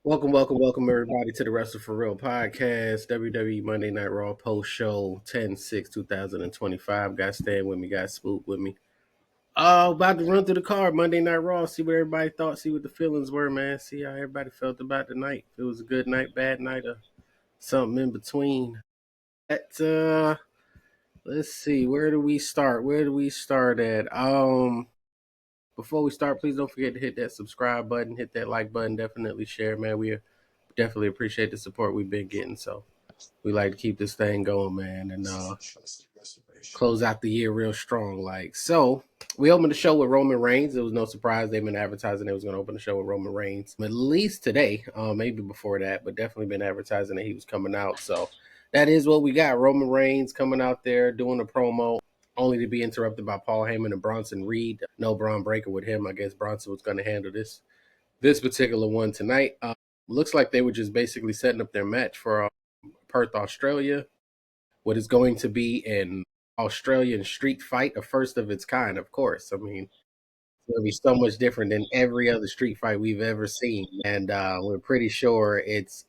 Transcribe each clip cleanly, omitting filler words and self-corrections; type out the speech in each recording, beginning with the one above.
Welcome, everybody, to the Wrestle for Real podcast, WWE Monday Night Raw post show 10/6/2025. Guys, staying with me, guys, Spook with me. About to run through the card, Monday Night Raw, see what everybody thought, see what the feelings were, man. See how everybody felt about the night. If it was a good night, bad night, or something in between. Let's see, where do we start? Where do we start at? Before we start, please don't forget to hit that subscribe button, hit that like button, definitely share, man. We definitely appreciate the support we've been getting. So we like to keep this thing going, man, and close out the year real strong. We opened the show with Roman Reigns. It was no surprise. They've been advertising they was going to open the show with Roman Reigns at least today, maybe before that, but definitely been advertising that he was coming out. So that is what we got. Roman Reigns coming out there doing a promo, only to be interrupted by Paul Heyman and Bronson Reed. No Braun Breaker with him. I guess Bronson was going to handle this particular one tonight. Looks like they were just basically setting up their match for Perth, Australia. What is going to be an Australian street fight, a first of its kind, of course. I mean, it's going to be so much different than every other street fight we've ever seen. And we're pretty sure it's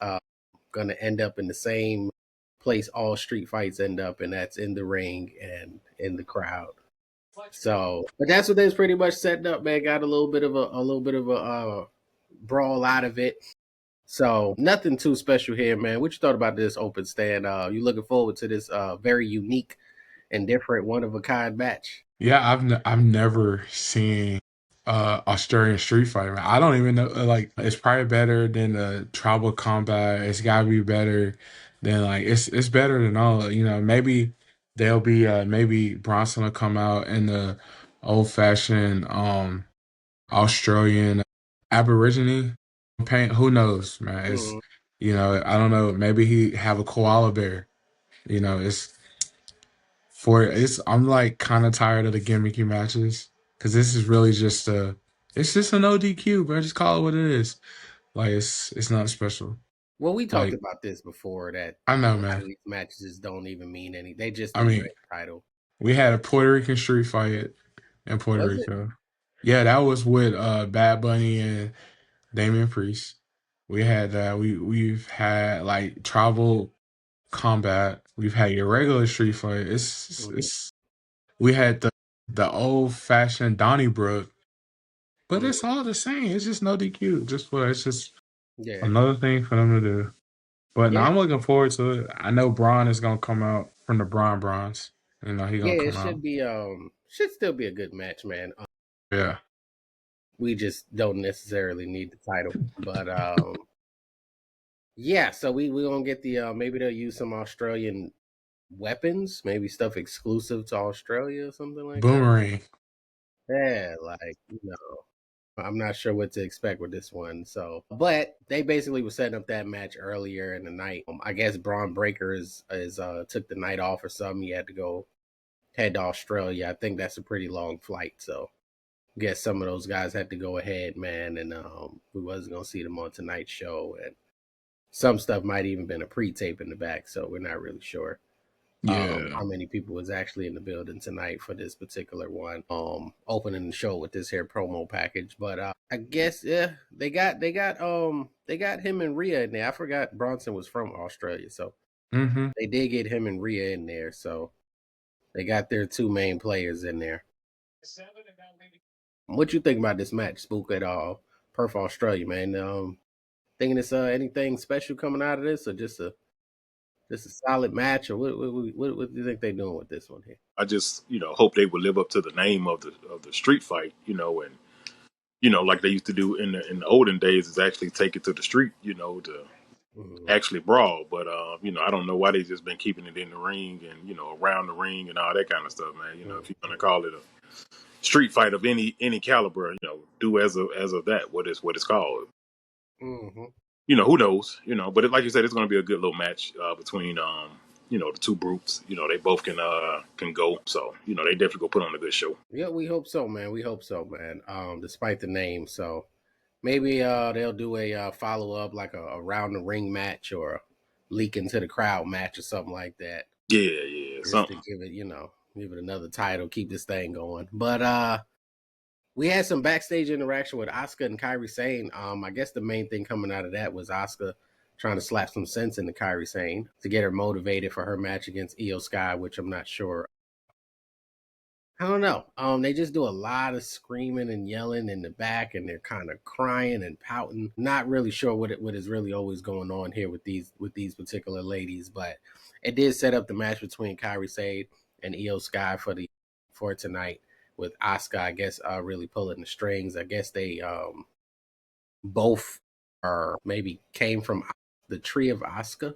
going to end up in the same place all street fights end up, and that's in the ring and in the crowd. So, but that's what they was pretty much setting up, man. Got a little bit of a brawl out of it. So nothing too special here, man. What you thought about this open stand? You looking forward to this very unique and different, one of a kind match? Yeah, I've never seen Australian Street Fighter. I don't even know. Like, it's probably better than the Tribal Combat. It's gotta be better than it's better than all. Maybe they'll be maybe Bronson will come out in the old fashioned Australian Aborigine paint. Who knows, man? It's Mm. I don't know. Maybe he have a koala bear. It's I'm like kind of tired of the gimmicky matches because this is really just it's just an ODQ, bro. Just call it what it is. Like it's not special. Well, we talked Like about this before that I a know, lot man. of these matches don't even mean anything. They just I to mean, defend the title. we had a Puerto Rican street fight in Puerto Was it? Rico. Yeah, that was with Bad Bunny and Damian Priest. We had we've had like tribal combat. We've had your regular street fight. Mm-hmm. We had the old fashioned Donnybrook. But Mm. it's all the same. It's just no DQ. It's just Yeah, another thing for them to do. But now yeah, I'm looking forward to it. I know Braun is gonna come out from the Bronze. He's yeah. gonna It come out. should be should still be a good match, man. Yeah. We just don't necessarily need the title, but yeah. So we gonna get the maybe they'll use some Australian weapons, maybe stuff exclusive to Australia or something like that. Boomerang. Yeah, I'm not sure what to expect with this one. So, but they basically were setting up that match earlier in the night. I guess Braun Breaker is took the night off or something. He had to go head to Australia. I think that's a pretty long flight. So, I guess some of those guys had to go ahead, man, and we wasn't gonna see them on tonight's show, and some stuff might even been a pre-tape in the back. So we're not really sure Yeah. how many people was actually in the building tonight for this particular one. Opening the show with this here promo package. But I guess yeah, they got him and Rhea in there. I forgot Bronson was from Australia, so Mm-hmm. they did get him and Rhea in there. So they got their two main players in there. What you think about this match, Spook at Perth, Australia, man? Thinking it's anything special coming out of this, or just a solid match, or what do you think they're doing with this one here? I just, hope they would live up to the name of the street fight, and like they used to do in the olden days, is actually take it to the street, to Mhm. actually brawl. But I don't know why they just been keeping it in the ring and around the ring and all that kind of stuff, man. If you're gonna call it a street fight of any caliber, do as of that what it's called. Mhm. Who knows, but like you said, it's going to be a good little match between the two groups. They both can go, so they definitely go put on a good show. Yeah, we hope so, man. We hope so, man. Despite the name, so maybe they'll do a follow up like a round the ring match or a leak into the crowd match or something like that, Yeah, just to something. give it, give it another title, keep this thing going. But We had some backstage interaction with Asuka and Kairi Sane. I guess the main thing coming out of that was Asuka trying to slap some sense into Kairi Sane to get her motivated for her match against Io Sky, which I'm not sure. I don't know. They just do a lot of screaming and yelling in the back, and they're kind of crying and pouting. Not really sure what is really always going on here with these particular ladies, but it did set up the match between Kairi Sane and Io Sky for tonight, with Asuka, I guess, really pulling the strings. I guess they both are maybe came from the tree of Asuka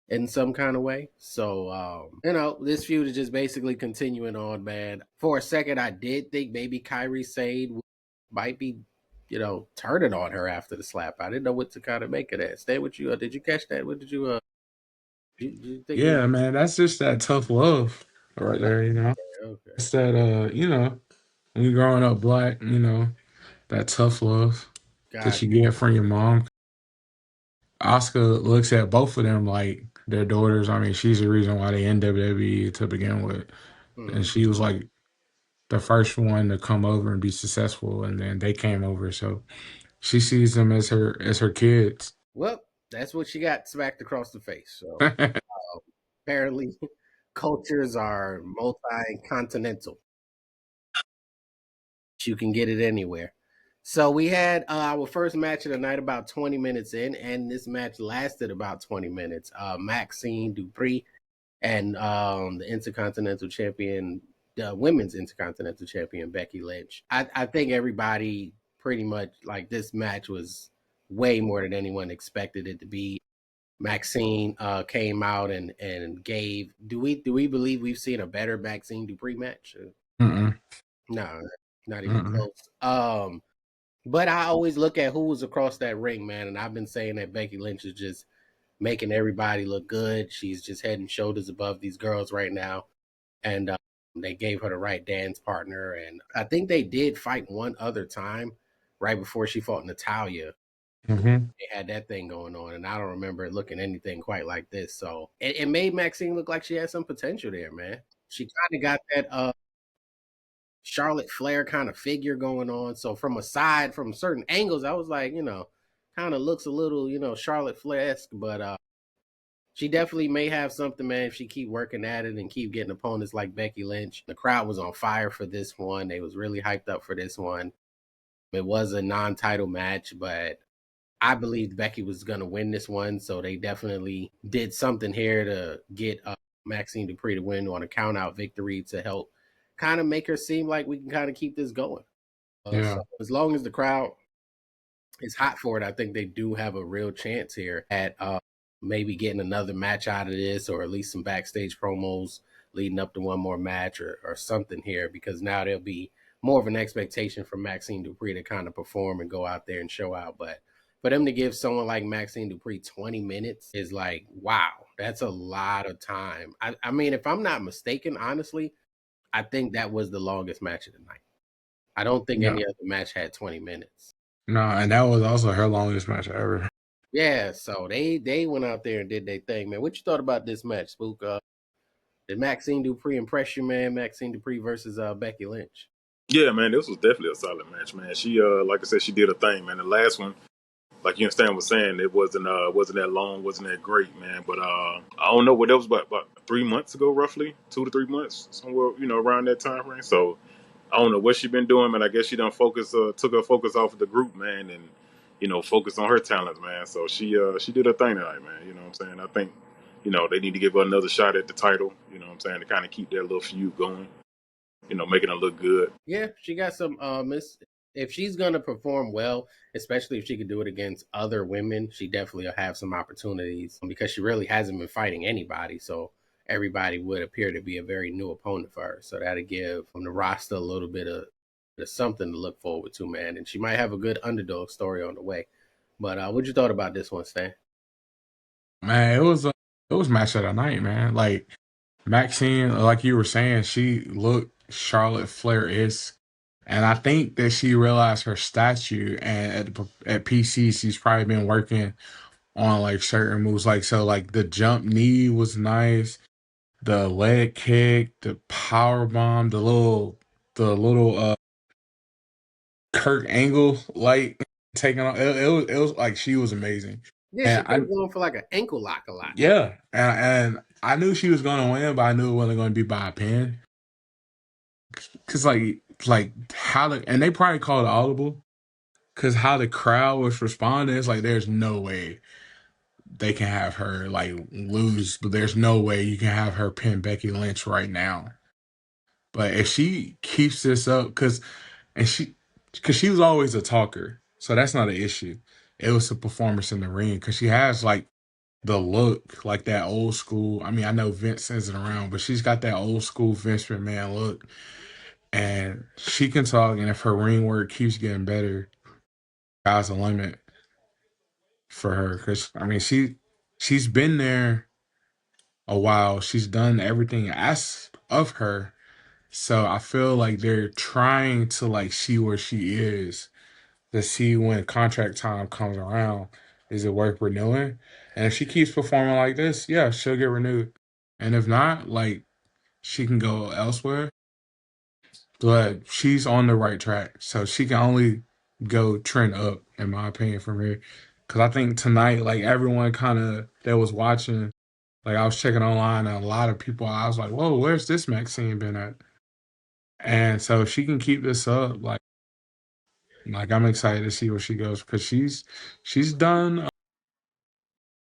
in some kind of way. So, this feud is just basically continuing on, man. For a second, I did think maybe Kairi Sane might be, turning on her after the slap. I didn't know what to kind of make of that. Stay with you. Did you catch that? What did you, did you think it was Yeah, man, that's just that tough love right there, you know. okay? It's that when you're growing up black, that tough love that God. you get from your mom. Oscar looks at both of them like their daughters. I mean, she's the reason why they in WWE to begin with. And Hmm. she was like the first one to come over and be successful, and then they came over. So she sees them as her kids. Well, that's what she got smacked across the face. So apparently, cultures are multi-continental. You can get it anywhere. So we had our first match of the night about 20 minutes in, and this match lasted about 20 minutes. Maxxine Dupree and the Intercontinental Champion, the Women's Intercontinental Champion, Becky Lynch. I think everybody pretty much like this match was way more than anyone expected it to be. Maxxine came out and gave. Do we believe we've seen a better Maxxine Dupree match? Mm-mm, No, not even mm-mm. close. But I always look at who was across that ring, man, and I've been saying that Becky Lynch is just making everybody look good. She's just head and shoulders above these girls right now, and they gave her the right dance partner. And I think they did fight one other time right before she fought Natalia. Mm-hmm. They had that thing going on, and I don't remember it looking anything quite like this. So it made Maxine look like she had some potential there, man. She kind of got that Charlotte Flair kind of figure going on. So from certain angles, I was like, kind of looks a little, Charlotte Flair esque, but she definitely may have something, man, if she keep working at it and keep getting opponents like Becky Lynch. The crowd was on fire for this one. They was really hyped up for this one. It was a non-title match, but I believed Becky was gonna win this one, so they definitely did something here to get Maxine Dupree to win on a count out victory to help kind of make her seem like we can kind of keep this going. So Yeah. as long as the crowd is hot for it, I think they do have a real chance here at maybe getting another match out of this, or at least some backstage promos leading up to one more match or something here, because now there'll be more of an expectation from Maxine Dupree to kind of perform and go out there and show out. But for them to give someone like Maxine Dupree 20 minutes is like, wow, that's a lot of time. I mean, if I'm not mistaken, honestly, I think that was the longest match of the night. I don't think No, any other match had 20 minutes. no, and that was also her longest match ever. Yeah, so they went out there and did their thing, man. What you thought about this match, Spook? Did Maxine Dupree impress you, man? Maxine Dupree versus Becky Lynch. Yeah, man, this was definitely a solid match, man. She, like I said, she did a thing, man. The last one, like you understand was saying, it wasn't that long, wasn't that great, man. But I don't know what that was about 3 months ago, roughly 2 to 3 months, somewhere around that time frame. So I don't know what she been doing, man. I guess she done took her focus off of the group, man, and focus on her talents, man. So she did her thing tonight, man. You know what I'm saying? I think they need to give her another shot at the title. You know what I'm saying, to kind of keep that little feud going. Making her look good. Yeah, she got some miss. If she's gonna perform well, especially if she could do it against other women, she definitely will have some opportunities because she really hasn't been fighting anybody. So everybody would appear to be a very new opponent for her. So that'll give the roster a little bit of something to look forward to, man. And she might have a good underdog story on the way. But what you thought about this one, Stan? Man, it was match of the night, man. Like Maxine, like you were saying, she looked Charlotte Flair is, and I think that she realized her statue. And at PC, she's probably been working on like certain moves, like so, like the jump knee was nice, the leg kick, the power bomb, the little Kirk Angle like taking on it was like she was amazing. Yeah, she And I kept going for like an ankle lock a lot. yeah, and I knew she was gonna win, but I knew it wasn't gonna be by a pin. Cause like how the and they probably called it audible. Cause how the crowd was responding, it's like there's no way they can have her like lose, but there's no way you can have her pin Becky Lynch right now. But if she keeps this up, and because she was always a talker, so that's not an issue. It was a performance in the ring because she has like the look, like that old school. I mean, I know Vince isn't around, but she's got that old school Vince McMahon look, and she can talk. And if her ring work keeps getting better, sky's the limit for her. Because I mean, she's been there a while. She's done everything asked of her. So I feel like they're trying to like see where she is to see when contract time comes around, is it worth renewing? And if she keeps performing like this, yeah, she'll get renewed. And if not, like she can go elsewhere. But she's on the right track, so she can only go trend up, in my opinion, from here. Because I think tonight, like everyone kind of that was watching, like I was checking online, and a lot of people, I was like, "Whoa, where's this Maxxine been at?" And so if she can keep this up, like I'm excited to see where she goes because she's done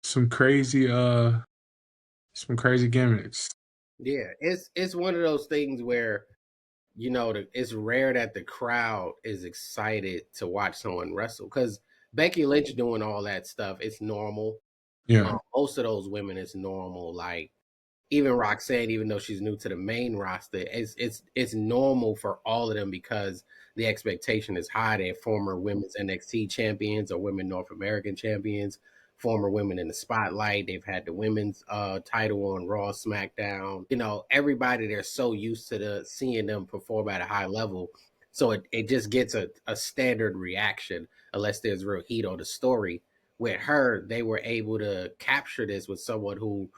some crazy some crazy gimmicks. Yeah, it's one of those things where it's rare that the crowd is excited to watch someone wrestle because Becky Lynch doing all that stuff, it's normal. Yeah, Most of those women, it's normal. Like even Roxanne, even though she's new to the main roster, it's normal for all of them because the expectation is high. They're former women's NXT champions or women North American champions, former women in the spotlight. They've had the women's title on Raw, SmackDown. Everybody they're so used to seeing them perform at a high level. So it just gets a standard reaction unless there's real heat on the story. With her, they were able to capture this with someone who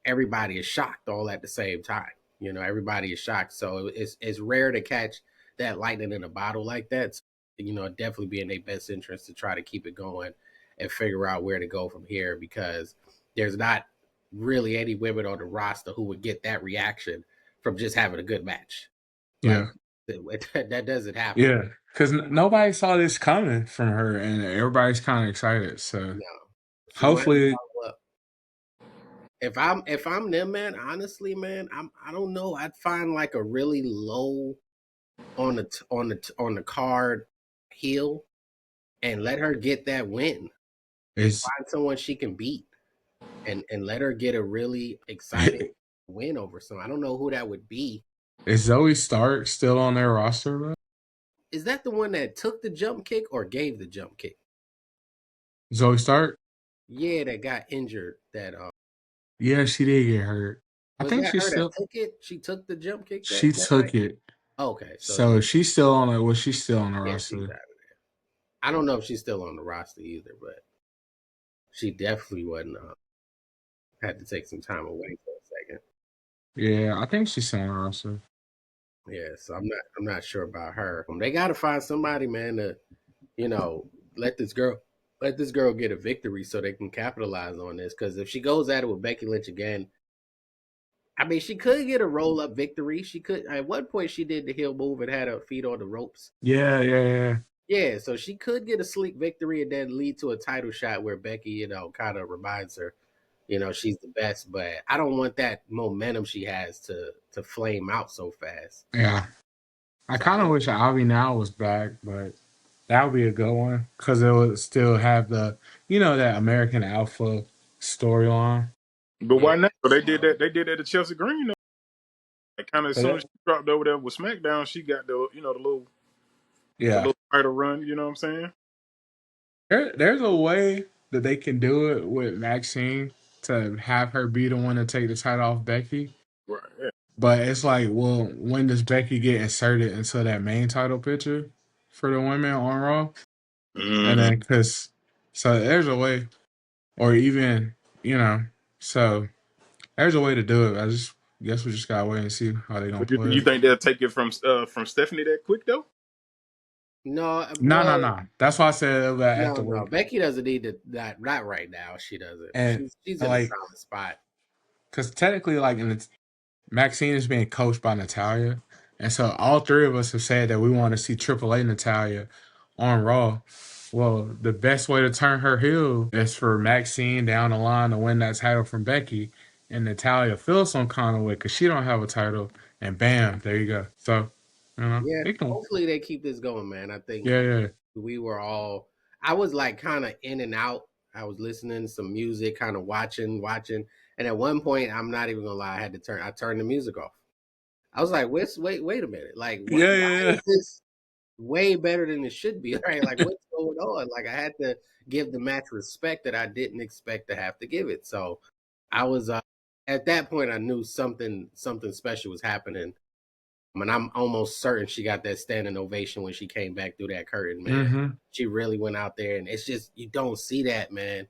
everybody is shocked all at the same time. Everybody is shocked. So it's rare to catch that lightning in a bottle like that. So, definitely be in their best interest to try to keep it going and figure out where to go from here because there's not really any women on the roster who would get that reaction from just having a good match. Like yeah, that doesn't happen. yeah. Because nobody saw this coming from her, and everybody's kind of excited. So No, she gonna have to hopefully, follow up. If I'm them, man, honestly, man, I don't know. I'd find like a really low on the card heel and let her get that win. is Find someone she can beat and let her get a really exciting win over someone. I don't know who that would be. is Zoe Stark still on their roster, bro? Is that the one that took the jump kick or gave the jump kick? Zoe Stark? Yeah, that got injured. That Yeah, she did get hurt. I was think that she's her that still. took it? She took the jump kick She that night. took it, Okay, so so she's still on it. Well, she's still on the yeah, she's roster. out of there. I don't know if she's still on the roster either, but she definitely wasn't. Had to take some time away for a second. Yeah, I think she's still on the roster. Yeah, so I'm not sure about her. They got to find somebody, man, to you know let this girl get a victory so they can capitalize on this. Because if she goes at it with Becky Lynch again, I mean, she could get a roll up victory. She could at one point she did the heel move and had her feet on the ropes. Yeah, yeah, yeah. Yeah, so she could get a sleek victory and then lead to a title shot where Becky, kind of reminds her, she's the best. But I don't want that momentum she has to flame out so fast. Yeah. I So I kind of don't. wish Avi Now was back, but that would be a good one because it would still have that American Alpha storyline. But Yeah, why not? So they did that. They did that to Chelsea Green. Though. Like kind of as But soon as she dropped over there with SmackDown, she got the yeah, little title run. You know what I'm saying? there's a way that they can do it with Maxine to have her be the one to take the title off Becky. Right. Yeah. But it's like, well, when does Becky get inserted into that main title picture for the women on Raw? And Mm-hmm. then, so there's a way, or even, you know, so there's a way to do it. I just guess we just gotta wait and see how they're gonna But you, play you it. think they'll take it from Stephanie that quick though? No, well, No. That's why I said that after no. work. Becky doesn't need to that not right now. She doesn't. And She's in a like, solid spot. because technically, like, Maxxine is being coached by Natalia. And so all three of us have said that we want to see AAA Natalia on Raw. Well, the best way to turn her heel is for Maxine down the line to win that title from Becky, and Natalia feels some kind of way because she don't have a title, and bam, there you go. So, Yeah, it can, hopefully they keep this going, man. I think yeah. we were all. I was like kind of in and out. I was listening to some music, kind of watching, and at one point, I'm not even gonna lie, I had to turn. I turned the music off. I was like, wait a minute. Like, what? Why Yeah. is this way better than it should be? Right? Like, what's going on? Like, I had to give the match respect that I didn't expect to have to give it. So, I was at that point, I knew something special was happening. And I'm almost certain she got that standing ovation when she came back through that curtain, man. Mm-hmm. She really went out there, and it's just you don't see that, man.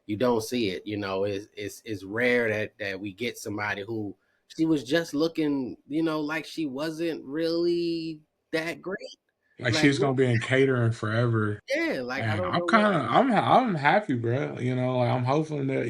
You don't see it. You know, it's rare that we get somebody who she was just looking, like she wasn't really that great. Like Like, she's gonna be in catering forever, yeah, like I and don't know what I'm happy, bro. Like I'm hoping that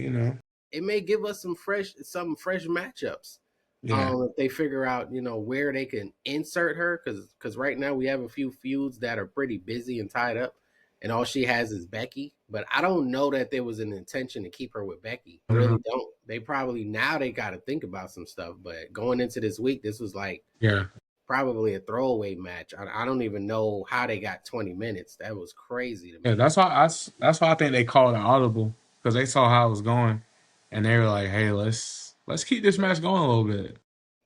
it may give us some fresh matchups. yeah. If they figure out, where they can insert her, because right now we have a few feuds that are pretty busy and tied up, and all she has is Becky. But I don't know that there was an intention to keep her with Becky. I Mhm. really don't. They probably now they got to think about some stuff. But going into this week, this was like Yeah. probably a throwaway match. I don't even know how they got 20 minutes. That was crazy to Yeah, me. that's why I think they called it audible because they saw how it was going, and they were like, "Hey, let's keep this match going a little bit."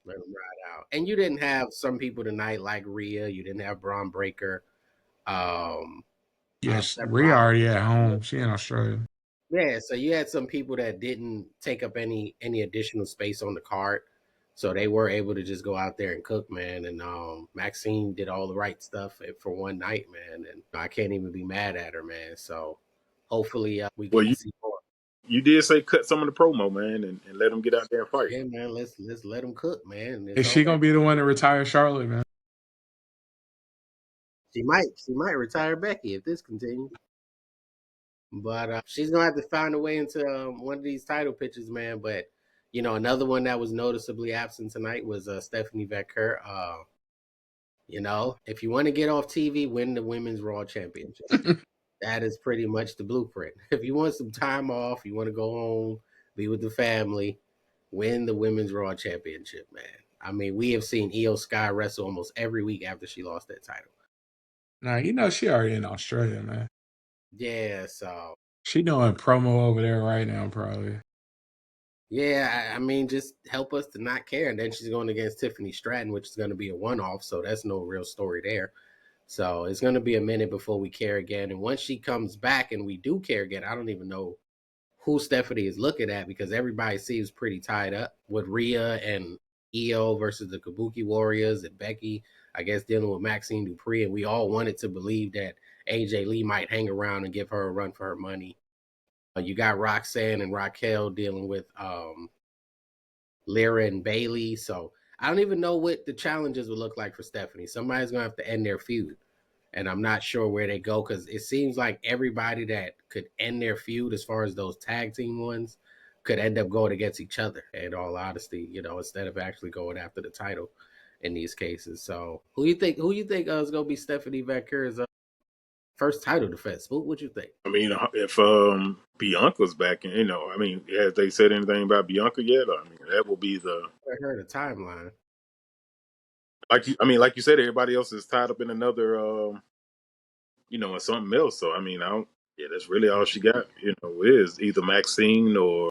Let them ride out. And you didn't have some people tonight like Rhea. You didn't have Braun Breaker. Um, Yes, Seth Rhea Rollins. already at home. She in Australia. Yeah, so you had some people that didn't take up any additional space on the card, so they were able to just go out there and cook, man. And Maxine did all the right stuff for one night, man. And I can't even be mad at her, man. So hopefully we Well, get to see more. you did say cut some of the promo, man, and let them get out there and fight. Yeah, man. Let's let them cook, man. It's Is she all gonna be the one to retire Charlotte, man? she might retire Becky if this continues. But she's gonna have to find a way into one of these title pitches, man. But another one that was noticeably absent tonight was Stephanie Becker. If you want to get off TV, win the Women's Raw Championship. That is pretty much the blueprint. If you want some time off, you want to go home, be with the family, win the Women's Raw Championship, man. I mean, we have seen Io Sky wrestle almost every week after she lost that title. Nah, she already in Australia, man. Yeah, so She doing promo over there right now, probably. yeah, I mean, just help us to not care. And then she's going against Tiffany Stratton, which is going to be a one-off, so that's no real story there. So it's going to be a minute before we care again. And once she comes back and we do care again, I don't even know who Stephanie is looking at because everybody seems pretty tied up with Rhea and Io versus the Kabuki Warriors and Becky, I guess dealing with Maxxine Dupree. And we all wanted to believe that AJ Lee might hang around and give her a run for her money. You got Roxanne and Raquel dealing with Lyra and Bailey. So I don't even know what the challenges would look like for Stephanie. Somebody's going to have to end their feud. And I'm not sure where they go because it seems like everybody that could end their feud, as far as those tag team ones, could end up going against each other. In all honesty, instead of actually going after the title in these cases. So who you think? Is going to be Stephanie Vacur's first title defense? Spook, what you think? I mean, if Bianca's back, and I mean, have they said anything about Bianca yet? I mean, that will be the I heard a timeline. like you said, everybody else is tied up in another, in something else. So I mean, I don't. Yeah, that's really all she got. Is either Maxine or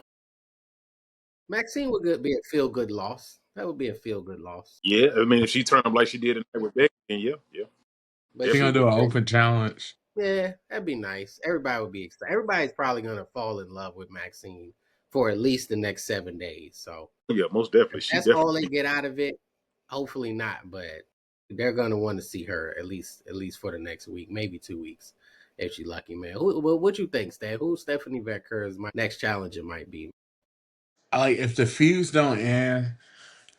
Maxine would be a feel good loss. That would be a feel good loss. yeah. I mean, if she turned up like she did tonight with Becky, then yeah, But She she gonna definitely. do an would. open challenge. Yeah, that'd be nice. Everybody would be excited. Everybody's probably gonna fall in love with Maxine for at least the next 7 days. So Yeah, most definitely. if She that's all they definitely. get out of it, hopefully not. But they're gonna want to see her at least for the next week, maybe 2 weeks, if she's lucky, man. What you think, Stan? Who Stephanie Vacur's my next challenger might be? Like if the feuds don't end,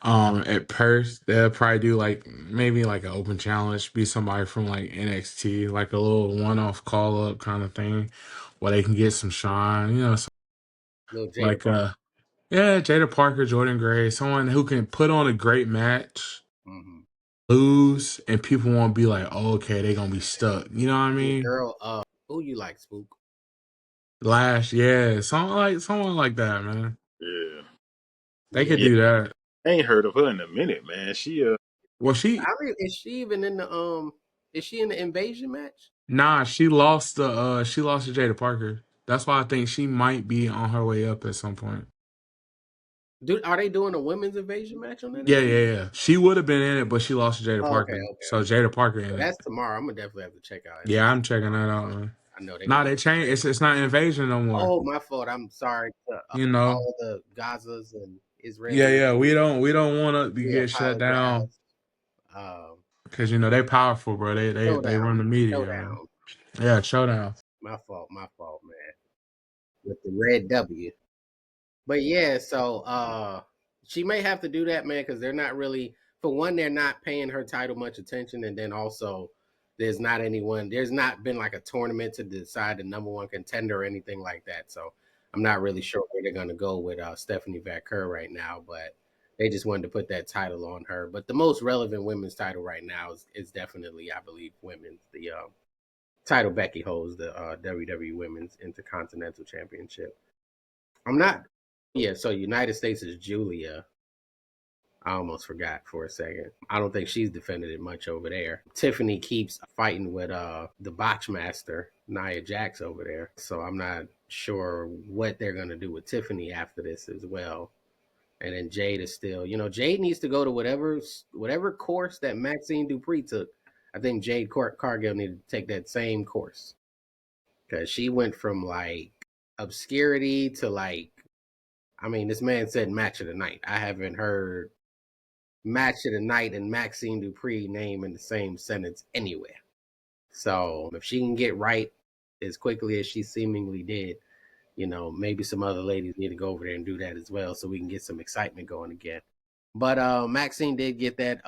At first, they'll probably do like maybe like an open challenge, be somebody from like NXT, like a little one-off call-up kind of thing, where they can get some shine. So Little Jada like Parker. yeah, Jada Parker, Jordan Gray, someone who can put on a great match, Mm-hmm. lose, and people won't be like, oh, okay, they're gonna be stuck. You know what I Your mean? girl, who you like, Spook? Lash, yeah, someone like that, man. Yeah, They Yeah, could yeah. do that. I ain't heard of her in a minute, man. Well, she I mean, is she even in the Is she in the invasion match? Nah, she lost to Jada Parker. That's why I think she might be on her way up at some point. Are they doing a women's invasion match on Yeah, NXT? yeah, yeah. She would have been in it, but she lost to Jada Oh, okay, Parker. okay, So okay. Jada Parker in Well, it. that's tomorrow. I'm gonna definitely have to check out Yeah, NXT I'm checking tomorrow. that out, man. I know they're Nah, gonna they be changed. crazy. It's not invasion no more. Oh, my fault. I'm sorry to You know. all the Gazas and Yeah, Israelis. yeah. We don't want to We get shut down apologize. Um, because they powerful, bro. They run Showdown, the media, man. showdown. Yeah, showdown. My fault, man. With the red W. But yeah, so she may have to do that, man, because they're not really, for one, they're not paying her title much attention, and then also there's not been like a tournament to decide the number one contender or anything like that. So I'm not really sure where they're gonna go with Stephanie Vaquer right now, but they just wanted to put that title on her. But the most relevant women's title right now is definitely, I believe, women's. The title Becky holds, the WWE Women's Intercontinental Championship. I'm not. Yeah, so United States is Julia. I almost forgot for a second. I don't think she's defended it much over there. Tiffany keeps fighting with the Botchmaster, Nia Jax over there. So I'm not sure what they're gonna do with Tiffany after this as well. And then Jade is still, Jade needs to go to whatever course that Maxxine Dupree took. I think Jade Cargill needed to take that same course because she went from like obscurity to like, I mean, this man said match of the night. I haven't heard match of the night and Maxine Dupree name in the same sentence anywhere. So if she can get right as quickly as she seemingly did, maybe some other ladies need to go over there and do that as well so we can get some excitement going again. But Maxine did get that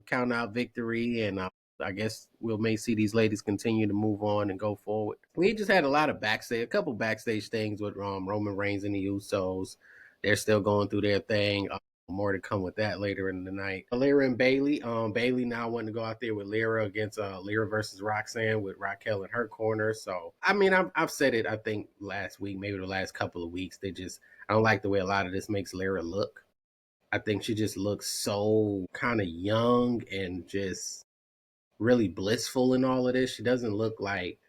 count out victory, and I guess we'll may see these ladies continue to move on and go forward. We just had a couple backstage things with Roman Reigns and the Usos. They're still going through their thing. More to come with that later in the night. Lyra and Bailey. Bailey now wanting to go out there with Lyra against Lyra versus Roxanne with Raquel in her corner. So I mean, I've said it. I think last week, maybe the last couple of weeks, I don't like the way a lot of this makes Lyra look. I think she just looks so kind of young and just really blissful in all of this. She doesn't look like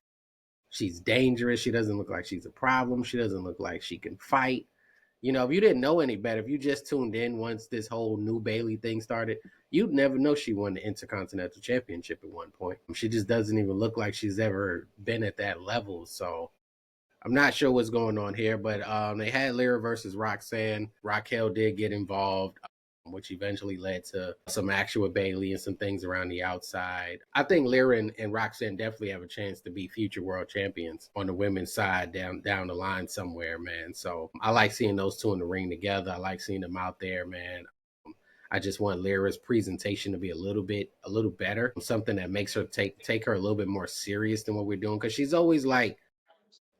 she's dangerous. She doesn't look like she's a problem. She doesn't look like she can fight. If you didn't know any better, if you just tuned in once this whole new Bailey thing started, you'd never know she won the Intercontinental Championship at one point. She just doesn't even look like she's ever been at that level. So I'm not sure what's going on here, but they had Lyra versus Roxanne. Raquel did get involved, which eventually led to some action with Bailey and some things around the outside. I think Lyra and Roxanne definitely have a chance to be future world champions on the women's side down the line somewhere, man. So I like seeing those two in the ring together. I like seeing them out there, man. I just want Lyra's presentation to be a little better, something that makes her take her a little bit more serious than what we're doing, because she's always like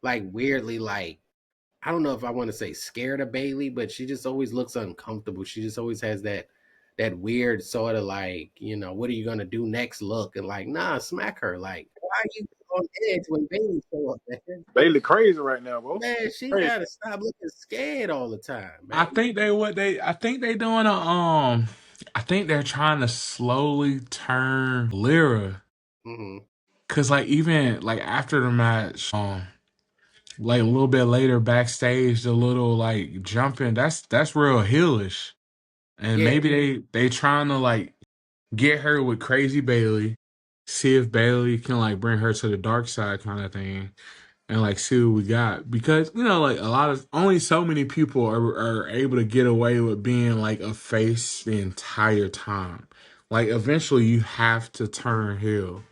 weirdly like, I don't know if I want to say scared of Bailey, but she just always looks uncomfortable. She just always has that weird sort of like, what are you gonna do next look, and like, nah, smack her. Like, why are you on edge when Bailey show up, man? Bailey crazy right now, bro. Man, she Crazy. gotta stop looking scared all the time, I man. think I think they doing I think they're trying to slowly turn Lyra. Mm-hmm. Cause like even like after the match, like a little bit later backstage, the little like jumping, that's real heelish. And Yeah, maybe they trying to like get her with crazy Bailey, see if Bailey can like bring her to the dark side kind of thing, and like see what we got. Because like a lot of only so many people are able to get away with being like a face the entire time. Like eventually you have to turn heel.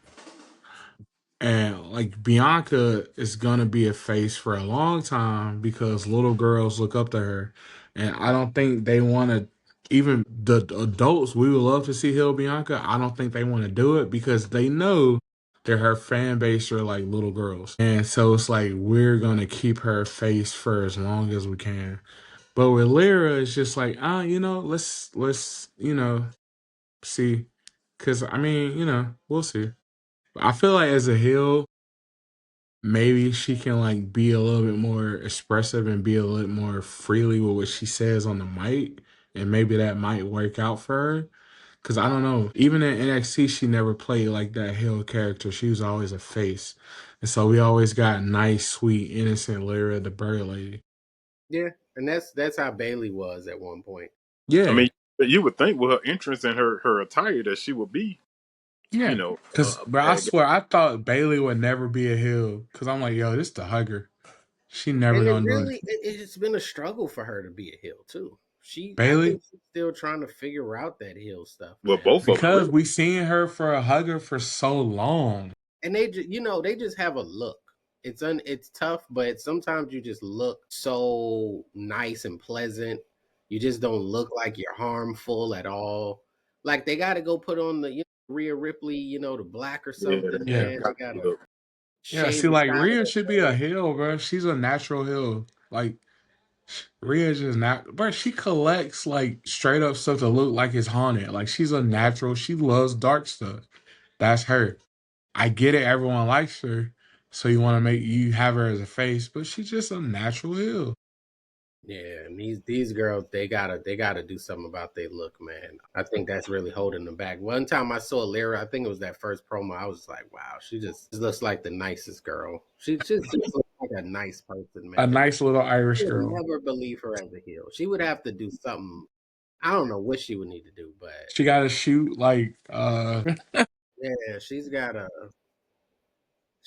And like Bianca is gonna be a face for a long time because little girls look up to her, and I don't think they want to even the adults, we would love to see heel Bianca. I don't think they want to do it because they know that her fan base are like little girls. And so it's like we're gonna keep her face for as long as we can. But with Lyra, it's just like, let's see. Cause I mean, we'll see. I feel like as a heel, maybe she can like be a little bit more expressive and be a little more freely with what she says on the mic, and maybe that might work out for her. Cause I don't know, even in NXT, she never played like that heel character. She was always a face, and so we always got nice, sweet, innocent Lyra, the bird lady. Yeah, and that's how Bailey was at one point. I Yeah, mean, you would think with her entrance and her attire that she would be, yeah. Cause, a but I bad guy. swear, I thought Bailey would never be a heel. Cause I'm like, yo, this the hugger. She never And it gonna do it. really it's been a struggle for her to be a heel too. I Bailey, think she's still trying to figure out that heel stuff, Well, man. both of them because really. we seen her for a hugger for so long. And they just have a look. It's tough, but sometimes you just look so nice and pleasant. You just don't look like you're harmful at all. Like they got to go put on the Rhea Ripley, the black or Yeah, something, Yeah. man. They got got to to look. Yeah, shave see, the like side of Rhea their should be a face. heel, bro. She's a natural heel. Like Rhea just not, bro. She collects like straight up stuff to look like it's haunted. Like she's a natural. She loves dark stuff. That's her. I get it. Everyone likes her, so you want to make you have her as a face, but she's just a natural heel. Yeah, and these girls, they gotta do something about their look, man. I think that's really holding them back. One time I saw Lyra, I think it was that first promo. I was like, wow, she just looks like the nicest girl. She just looks like a nice person, A man. nice little I Irish would girl. never believe her as a heel. She would have to do something. I don't know what she would need to do, but She got to shoot like yeah, she's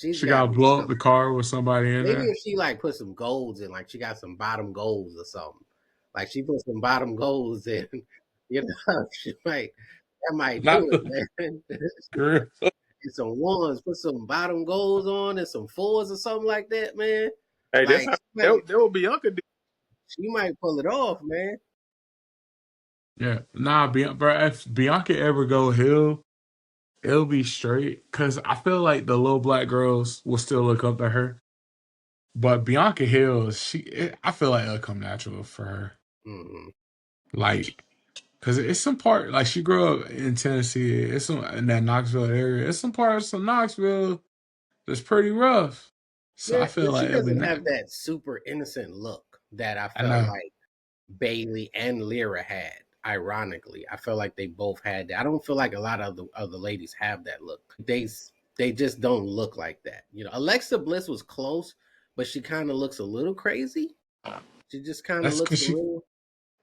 she got got to to do blow up the something. car with somebody in Maybe there. if she like put some golds in, like she got some bottom golds or something. Like she put some bottom golds in, she might that might Not do it, the man. girl. And some ones, put some bottom golds on and some fours or something like that, man. Hey, that's Like how that would Bianca did. she might pull it off, man. Yeah, nah, bro. If Bianca ever go heel, it'll be straight. Cause I feel like the little black girls will still look up to her. But Bianca Hill, I feel like it'll come natural for her. Hmm. Like, cause it's some part, like she grew up in Tennessee. It's some in that Knoxville area. It's some parts of Knoxville that's pretty rough. So Yeah, I feel but like she it'll be doesn't not. have that super innocent look that I I felt know. like Bailey and Lyra had. Ironically, I feel like they both had that. I don't feel like a lot of the other ladies have that look. They just don't look like that. Alexa Bliss was close, but she kind of looks a little crazy. She just kind of That's looks cause a little.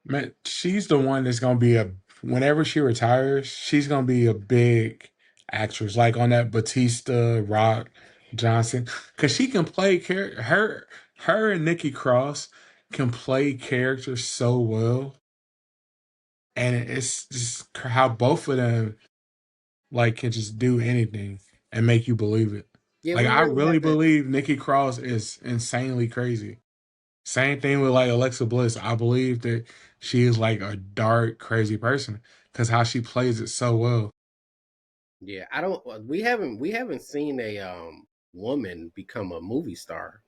man, she's the one that's gonna be whenever she retires, she's gonna be a big actress, like on that Batista, Rock, Johnson, because she can play her and Nikki Cross can play characters so well, and it's just how both of them like can just do anything and make you believe it. Yeah, Like we I really really haven't. believe Nikki Cross is insanely crazy. Same thing with like Alexa Bliss. I believe that she is like a dark, crazy person because how she plays it so well. Yeah, I don't. We haven't seen a woman become a movie star,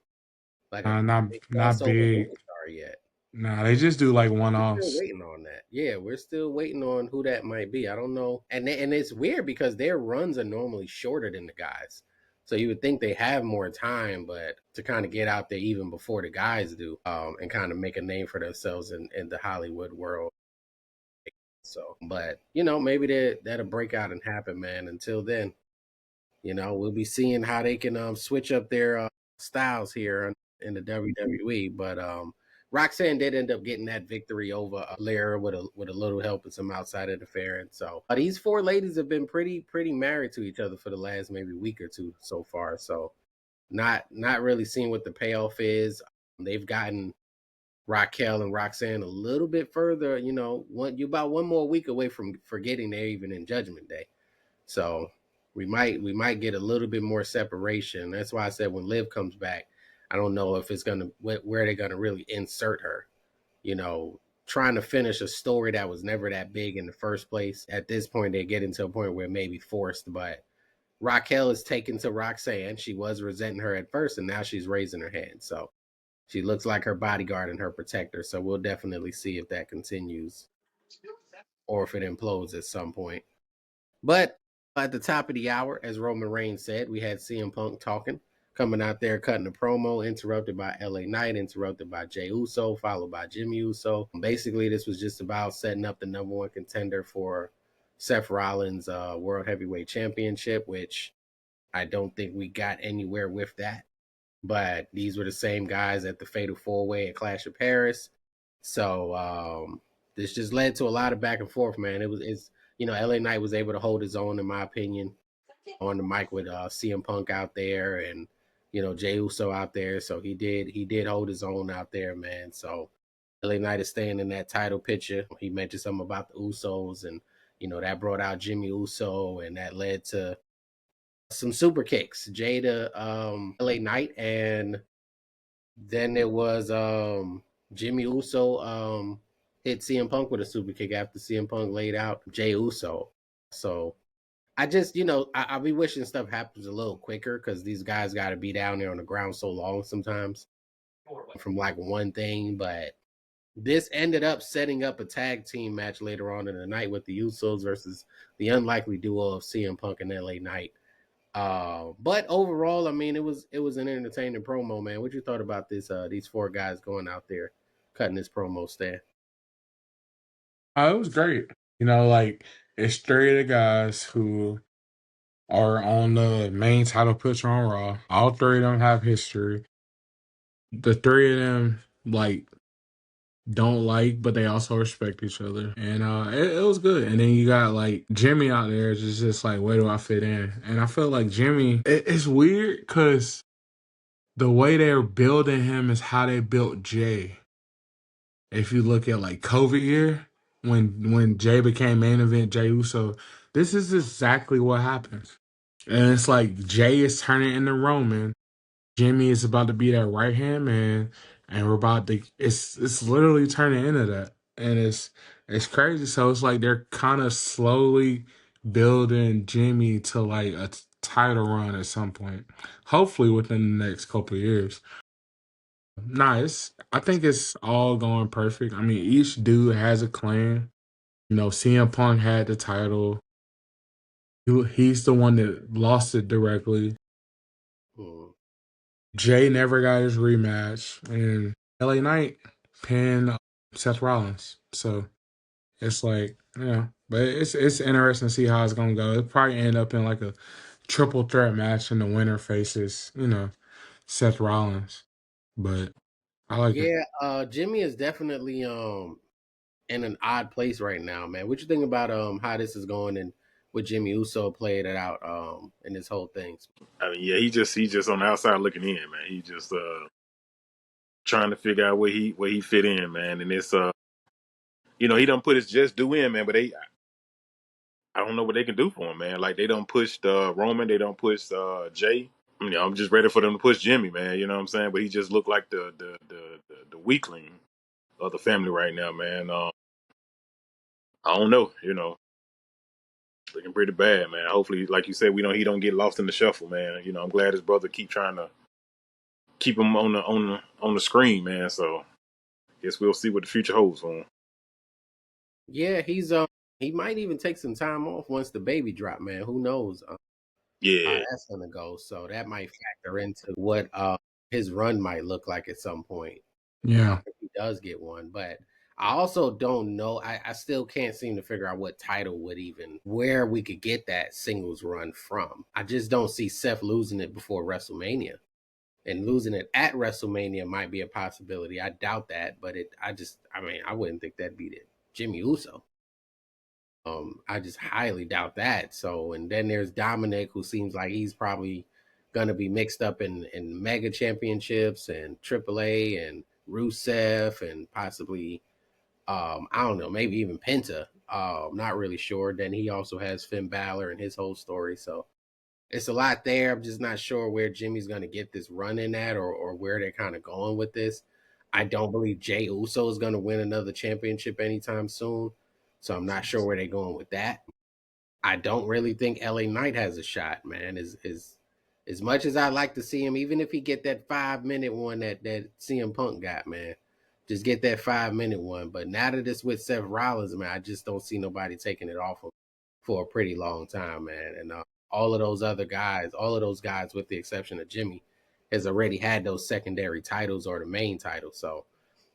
like a Not big not crossover big. movie star yet. Nah, they just do like one We're still offs. waiting on that. Yeah, we're still waiting on who that might be. I don't know. And it's weird because their runs are normally shorter than the guys. So you would think they have more time, but to kind of get out there even before the guys do, and kind of make a name for themselves in the Hollywood world. So, but maybe that'll break out and happen, man. Until then, we'll be seeing how they can switch up their styles here in the WWE. But Roxanne did end up getting that victory over Lara with a little help and some outside interference. So these four ladies have been pretty married to each other for the last maybe week or two so far. So not really seeing what the payoff is. They've gotten Raquel and Roxanne a little bit further. You about one more week away from forgetting they're even in Judgment Day. So we might get a little bit more separation. That's why I said when Liv comes back, I don't know if it's gonna where they're gonna really insert her. You know, trying to finish a story that was never that big in the first place. At this point, they're getting to a point where it may be forced, but Raquel is taken to Roxanne. She was resenting her at first, and now she's raising her hand. So she looks like her bodyguard and her protector. So we'll definitely see if that continues or if it implodes at some point. But at the top of the hour, as Roman Reigns said, we had CM Punk talking, coming out there, cutting a promo, interrupted by LA Knight, interrupted by Jey Uso, followed by Jimmy Uso. Basically, this was just about setting up the number one contender for Seth Rollins' World Heavyweight Championship, which I don't think we got anywhere with that. But these were the same guys at the Fatal 4-Way at Clash of Paris. So this just led to a lot of back and forth, man. It's LA Knight was able to hold his own, in my opinion, on the mic with CM Punk out there and Jey Uso out there. So he did hold his own out there, man. So LA Knight is staying in that title picture. He mentioned something about the Usos, and that brought out Jimmy Uso, and that led to some super kicks. Jada, LA Knight, and then there was Jimmy Uso hit CM Punk with a super kick after CM Punk laid out Jey Uso. So I just, I'll be wishing stuff happens a little quicker because these guys got to be down there on the ground so long sometimes from like one thing. But this ended up setting up a tag team match later on in the night with the Usos versus the unlikely duo of CM Punk and LA Knight. But overall, I mean, it was an entertaining promo, man. What you thought about this? These four guys going out there cutting this promo stand. It was great. Like it's three of the guys who are on the main title picture on Raw. All three of them have history. The three of them don't but they also respect each other, and it was good. And then you got like Jimmy out there, just like, where do I fit in? And I feel like Jimmy, it's weird because the way they're building him is how they built Jay. If you look at like COVID year, when Jay became main event Jey Uso, this is exactly what happens. And it's like Jay is turning into Roman. Jimmy is about to be that right hand man, and we're about to. It's literally turning into that, and it's crazy. So it's like they're kind of slowly building Jimmy to like a title run at some point, hopefully within the next couple of years. Nice. I think it's all going perfect. I mean, each dude has a clan. CM Punk had the title. He's the one that lost it directly. Hmm. Jay never got his rematch, and LA Knight pinned Seth Rollins. So it's like, but it's interesting to see how it's gonna go. It'll probably end up in like a triple threat match, and the winner faces, Seth Rollins. But I like it. Yeah, Jimmy is definitely in an odd place right now, man. What you think about how this is going and with Jimmy Uso played it out in this whole thing? I mean, yeah, he just on the outside looking in, man. He just trying to figure out where he fit in, man. And it's he don't put his just due in, man. But I don't know what they can do for him, man. Like they don't push Roman, they don't push Jay. I'm just ready for them to push Jimmy, man. You know what I'm saying? But he just looked like the weakling of the family right now, man. I don't know, looking pretty bad, man. Hopefully, like you said, he don't get lost in the shuffle, man. I'm glad his brother keep trying to keep him on the screen, man. So guess we'll see what the future holds for him. Yeah, he might even take some time off once the baby drop, man. Who knows how Yeah, that's gonna go? So that might factor into what his run might look like at some point Yeah. if he does get one. But I also don't know. I still can't seem to figure out what title would even where we could get that singles run from. I just don't see Seth losing it before WrestleMania. And losing it at WrestleMania might be a possibility. I doubt that, but I wouldn't think that'd be the Jimmy Uso. I just highly doubt that. So, and then there's Dominic, who seems like he's probably gonna be mixed up in mega championships and AAA and Rusev and possibly I don't know, maybe even Penta. Not really sure. Then he also has Finn Balor and his whole story. So it's a lot there. I'm just not sure where Jimmy's gonna get this run in at or where they're kind of going with this. I don't believe Jey Uso is going to win another championship anytime soon. So I'm not sure where they're going with that. I don't really think LA Knight has a shot, man. Is as much as I like to see him, even if he get that 5 minute one that CM Punk got, man, just get that 5 minute one. But now that it's with Seth Rollins, man, I just don't see nobody taking it off him for a pretty long time, man. And all of those other guys, all of those guys, with the exception of Jimmy, has already had those secondary titles or the main title. So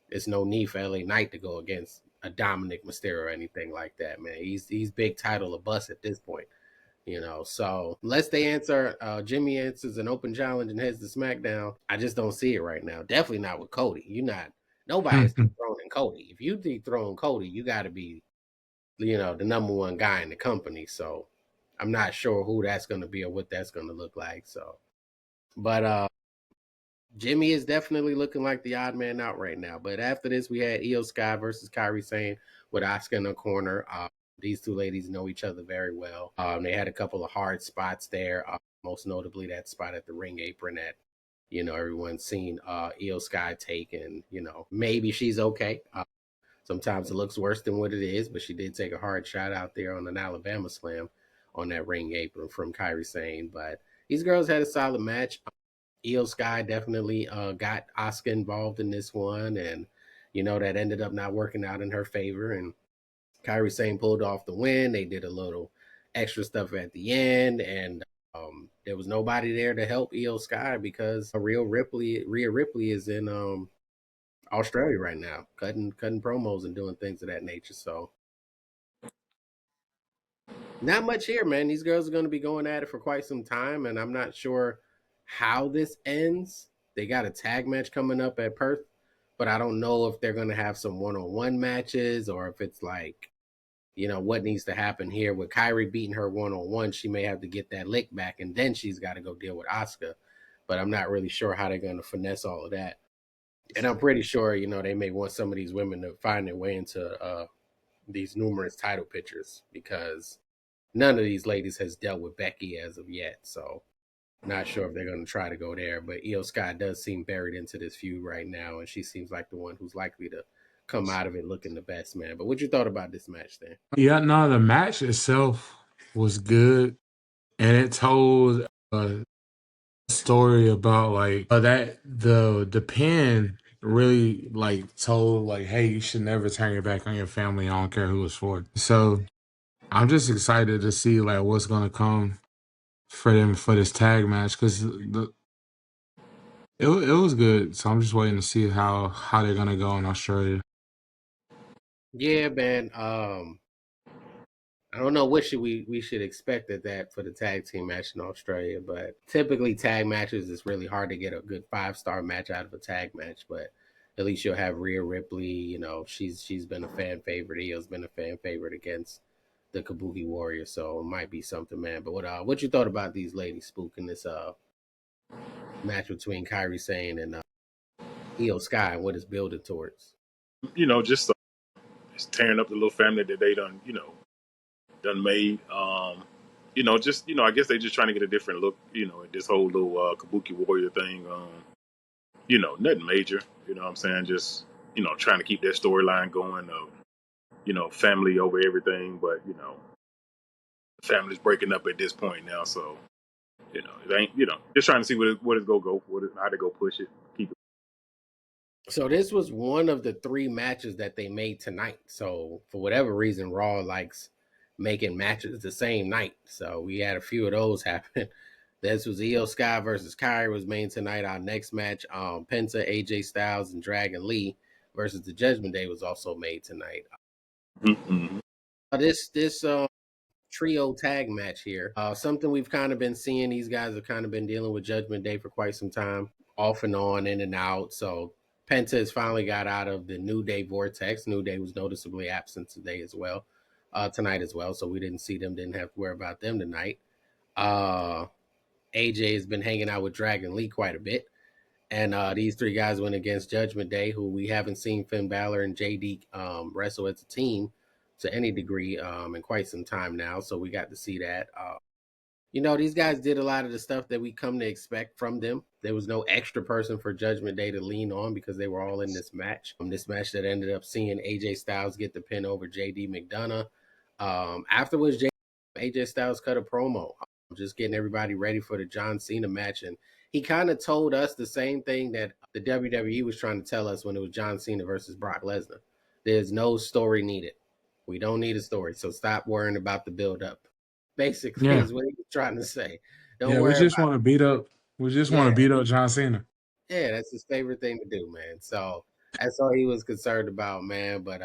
it's no need for LA Knight to go against a Dominic Mysterio or anything like that, man. He's big title of bust at this point, you know. So unless they answer, Jimmy answers an open challenge and heads to SmackDown, I just don't see it right now. Definitely not with Cody. You're not. Nobody's dethroning Cody. If you dethrone Cody, you got to be, you know, the number one guy in the company. So I'm not sure who that's going to be or what that's going to look like. So, but Jimmy is definitely looking like the odd man out right now. But after this, we had Io Sky versus Kairi Sane with Asuka in the corner. These two ladies know each other very well. They had a couple of hard spots there, most notably that spot at the ring apron that, you know, everyone's seen Io Sky take, and, you know, maybe she's okay. Sometimes it looks worse than what it is, but she did take a hard shot out there on an Alabama slam on that ring apron from Kairi Sane. But these girls had a solid match. Io Sky definitely got Asuka involved in this one, and, you know, that ended up not working out in her favor. And Kairi Sane pulled off the win. They did a little extra stuff at the end, and there was nobody there to help Io Sky because Rhea Ripley is in Australia right now, cutting promos and doing things of that nature. So not much here, man. These girls are going to be going at it for quite some time, and I'm not sure how this ends. They got a tag match coming up at Perth, but I don't know if they're going to have some one-on-one matches or if it's like, you know, what needs to happen here. With Kyrie beating her one-on-one, she may have to get that lick back, and then she's got to go deal with Asuka. But I'm not really sure how they're going to finesse all of that. And I'm pretty sure, you know, they may want some of these women to find their way into these numerous title pictures because none of these ladies has dealt with Becky as of yet. So not sure if they're going to try to go there. But Io Sky does seem buried into this feud right now, and she seems like the one who's likely to come out of it looking the best, man. But what you thought about this match then? Yeah, no, the match itself was good, and it told a story about like that the pin really like told like, hey, you should never turn your back on your family. I don't care who it's for. So I'm just excited to see like what's gonna come for them for this tag match because it was good. So I'm just waiting to see how they're gonna go in Australia. Yeah, man. I don't know what should we should expect at that for the tag team match in Australia, but typically tag matches it's really hard to get a good 5-star match out of a tag match. But at least you'll have Rhea Ripley. You know, she's been a fan favorite. Io's been a fan favorite against the Kabuki Warrior, so it might be something, man. But what you thought about these ladies, Spook, in this match between Kyrie Sane and Io Sky and what it's building towards? You know, just tearing up the little family that they done, you know, done made. You know, just you know, I guess they just trying to get a different look, you know, at this whole little Kabuki Warrior thing. You know, nothing major. You know what I'm saying? Just, you know, trying to keep their storyline going of, you know, family over everything. But, you know, the family's breaking up at this point now. So, you know, it ain't, you know, just trying to see what it's going to go, how to go push it, keep it. So this was one of the 3 matches that they made tonight. So for whatever reason, Raw likes making matches the same night. So we had a few of those happen. This was Io Sky versus Kyrie was made tonight. Our next match, Penta, AJ Styles, and Dragon Lee versus the Judgment Day was also made tonight. Mm-hmm. This trio tag match here, something we've kind of been seeing. These guys have kind of been dealing with Judgment Day for quite some time, off and on, in and out. So Penta has finally got out of the New Day vortex. New Day was noticeably absent today as well, tonight as well. So we didn't see them, didn't have to worry about them tonight. AJ has been hanging out with Dragon Lee quite a bit. And these 3 guys went against Judgment Day, who we haven't seen Finn Balor and JD wrestle as a team to any degree in quite some time now. So we got to see that. These guys did a lot of the stuff that we come to expect from them. There was no extra person for Judgment Day to lean on because they were all in this match. This match that ended up seeing AJ Styles get the pin over JD McDonough. Afterwards, AJ Styles cut a promo, just getting everybody ready for the John Cena match. And he kind of told us the same thing that the WWE was trying to tell us when it was John Cena versus Brock Lesnar. There's no story needed. We don't need a story. So stop worrying about the build up. Basically, Yeah, is what he was trying to say. Don't yeah. We worry just about want to beat up. We just want yeah, to beat up John Cena. yeah, that's his favorite thing to do, man. So that's all he was concerned about, man. But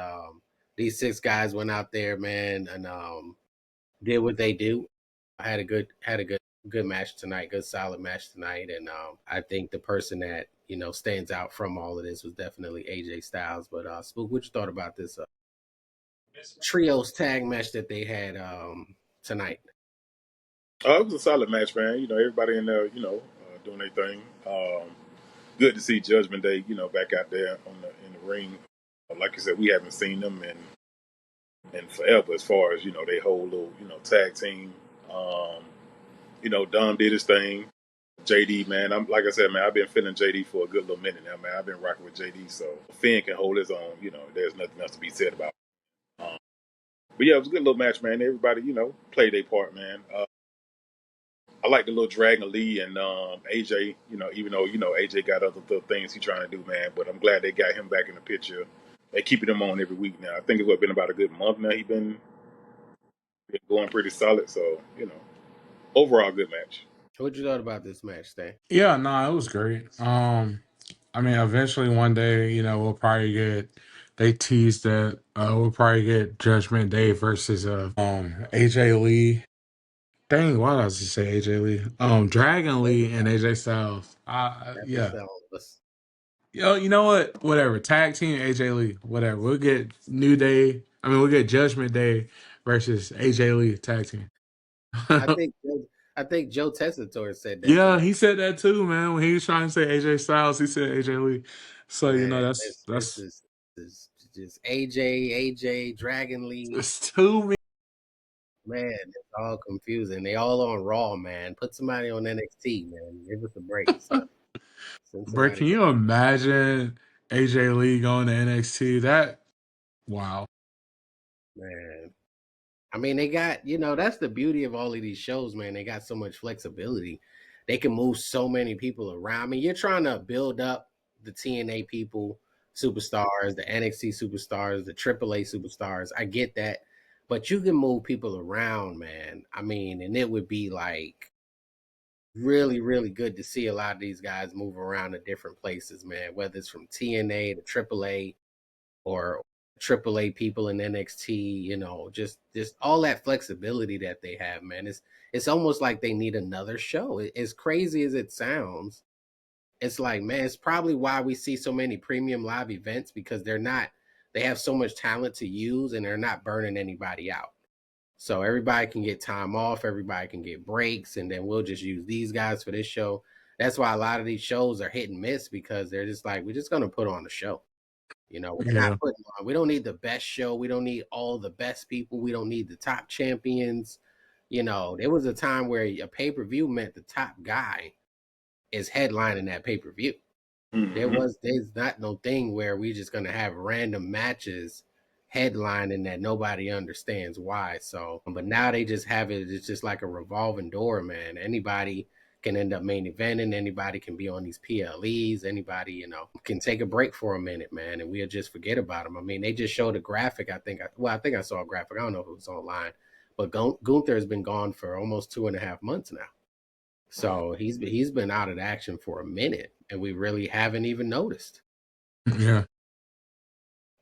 these six guys went out there, man, and did what they do. I had a good match tonight, good solid match tonight, and I think the person that stands out from all of this was definitely AJ Styles. But Spook, what you thought about this trios tag match that they had tonight? It was a solid match, man. Everybody in there, doing their thing. Good to see Judgment Day, back out there in the ring. Like you said, we haven't seen them in forever as far as they whole little tag team. Um, Dom did his thing. JD, man, I'm like I said, man, I've been feeling JD for a good little minute now, man. I've been rocking with JD, so Finn can hold his own. There's nothing else to be said about. Um, but yeah, it was a good little match, man. Everybody, played their part, man. I like the little Dragon Lee and AJ. Even though AJ got other things he's trying to do, man. But I'm glad they got him back in the picture. They keeping him on every week now. I think it's been about a good month now. He's been going pretty solid. So overall good match. What you thought about this match, Stan? Yeah, no, it was great. I mean, eventually one day, we'll probably get. They teased that we'll probably get Judgment Day versus AJ Lee. Dang, why did I just say AJ Lee? Dragon Lee and AJ Styles. That's the Yeah. sound of us. Yo, you know what? Whatever. Tag team AJ Lee. Whatever. We'll get New Day. I mean, we'll get Judgment Day versus AJ Lee tag team. I think I think Joe Tessitore said that Yeah, tonight. he said that too, man. When he was trying to say AJ Styles, he said AJ Lee. So Man, that's this that's is just AJ, Dragon Lee. it's too many. Man, it's all confusing. They all on Raw, man. Put somebody on NXT, man. Give us a break, son. Send Bro, somebody can to you imagine AJ Lee going to NXT? That wow. man. I mean, they got, that's the beauty of all of these shows, man. They got so much flexibility. They can move so many people around. I mean, you're trying to build up the TNA people, superstars, the NXT superstars, the AAA superstars. I get that. But you can move people around, man. I mean, and it would be like really, really good to see a lot of these guys move around to different places, man, whether it's from TNA to AAA or AAA people in NXT, just all that flexibility that they have, man. It's almost like they need another show. As crazy as it sounds, it's like, man, it's probably why we see so many premium live events because they have so much talent to use and they're not burning anybody out. So everybody can get time off, everybody can get breaks, and then we'll just use these guys for this show. That's why a lot of these shows are hit and miss because they're just like, we're just gonna put on a show. We're not Yeah. putting on. We don't need the best show. We don't need all the best people. We don't need the top champions. There was a time where a pay per view meant the top guy is headlining that pay per view. Mm-hmm. There's not no thing where we just gonna have random matches headlining that nobody understands why. So, but now they just have it. It's just like a revolving door, man. Anybody can end up main eventing. Anybody can be on these PLEs. Anybody, can take a break for a minute, man, and we'll just forget about them. I mean, they just showed a graphic. I think I saw a graphic. I don't know if it was online, but Gunther has been gone for almost 2.5 months now. So he's been out of action for a minute, and we really haven't even noticed. Yeah.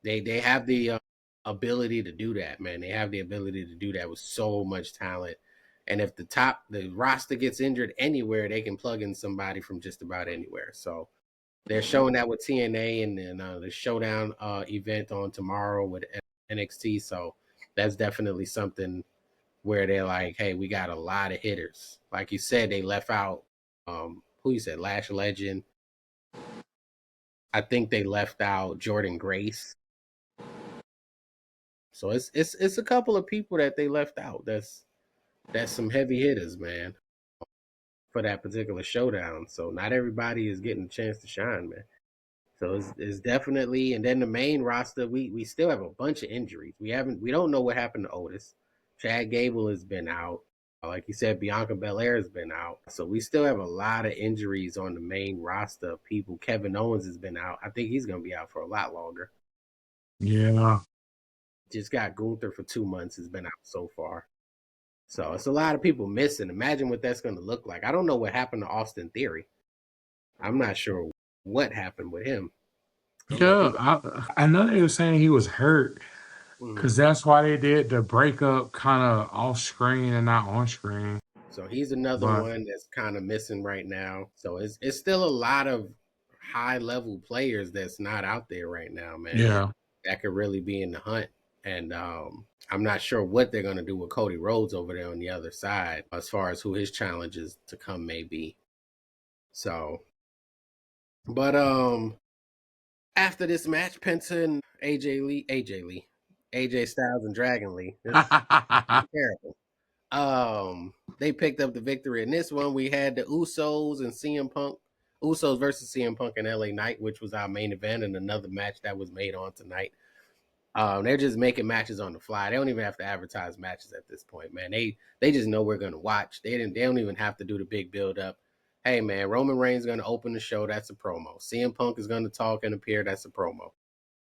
They have the ability to do that, man. They have the ability to do that with so much talent. And if the roster gets injured anywhere, they can plug in somebody from just about anywhere. So they're showing that with TNA and then the Showdown event on tomorrow with NXT. So that's definitely something where they're like, hey, we got a lot of hitters. Like you said, they left out who you said, Lash Legend. I think they left out Jordan Grace. So it's a couple of people that they left out. That's some heavy hitters, man, for that particular showdown. So not everybody is getting a chance to shine, man. So it's definitely, and then the main roster, we still have a bunch of injuries. We don't know what happened to Otis. Chad Gable has been out. Like you said, Bianca Belair has been out. So we still have a lot of injuries on the main roster of people. Kevin Owens has been out. I think he's gonna be out for a lot longer. Yeah. Just got Gunther for 2 months, has been out so far. So it's a lot of people missing. Imagine what that's gonna look like. I don't know what happened to Austin Theory. I'm not sure what happened with him. I don't know if he Yeah, got. I know they were saying he was hurt Mhm. because that's why they did the breakup kind of off screen and not on screen. So he's another But one that's kind of missing right now. So it's still a lot of high level players that's not out there right now, man. yeah, That could really be in the hunt. And I'm not sure what they're gonna do with Cody Rhodes over there on the other side, as far as who his challenges to come may be. So, but after this match, Penta and AJ Styles and Dragon Lee. It's terrible. They picked up the victory in this one. We had the Usos and CM Punk. Usos versus CM Punk and LA Knight, which was our main event, and another match that was made on tonight. They're just making matches on the fly. They don't even have to advertise matches at this point, man. They just know we're gonna watch. They don't even have to do the big build up. Hey man, Roman Reigns is gonna open the show. That's a promo. CM Punk is gonna talk and appear. That's a promo.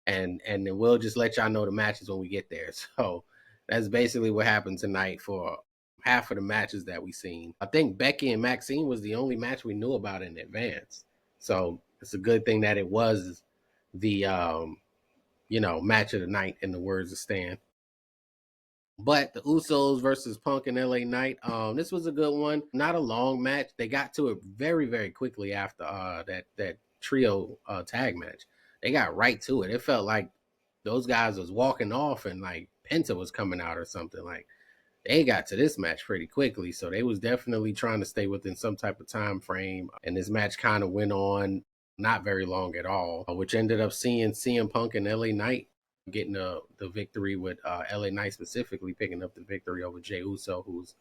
And then we'll just let y'all know the matches when we get there. So that's basically what happened tonight for half of the matches that we seen. I think Becky and Maxxine was the only match we knew about in advance. So it's a good thing that it was the match of the night in the words of Stan. But the Usos versus Punk and LA Knight, this was a good one. Not a long match. They got to it very, very quickly after that trio tag match. They got right to it. It felt like those guys was walking off and like Penta was coming out or something. Like they got to this match pretty quickly, so they was definitely trying to stay within some type of time frame. And this match kind of went on not very long at all, which ended up seeing CM Punk and LA Knight getting the victory, with LA Knight specifically picking up the victory over Jey Uso, who's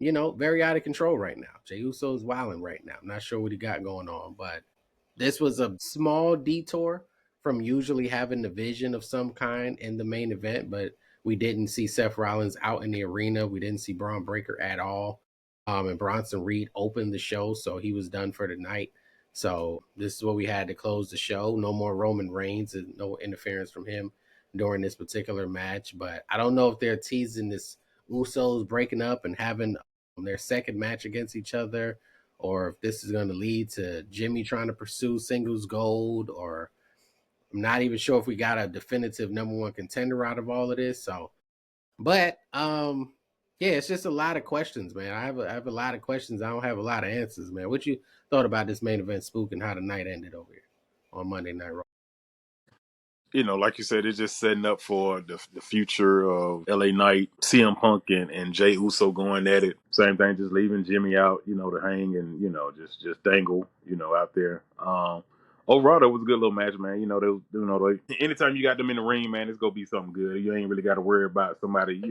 very out of control right now. Jey Uso's wilding right now. I'm not sure what he got going on, but this was a small detour from usually having the vision of some kind in the main event, but we didn't see Seth Rollins out in the arena. We didn't see Braun Breaker at all. And Bronson Reed opened the show, so he was done for the night. So this is what we had to close the show. No more Roman Reigns and no interference from him during this particular match. But I don't know if they're teasing this Usos breaking up and having their second match against each other, or if this is going to lead to Jimmy trying to pursue singles gold, or I'm not even sure if we got a definitive number one contender out of all of this. So, but yeah, it's just a lot of questions, man. I have a lot of questions. I don't have a lot of answers, man. What you thought about this main event, Spook, and how the night ended over here on Monday Night Raw? Like you said, it's just setting up for the future of LA Knight, CM Punk, and Jay Uso going at it. Same thing, just leaving Jimmy out, to hang and just dangle, out there. Overall, that was a good little match, man. Anytime you got them in the ring, man, it's gonna be something good. You ain't really got to worry about somebody,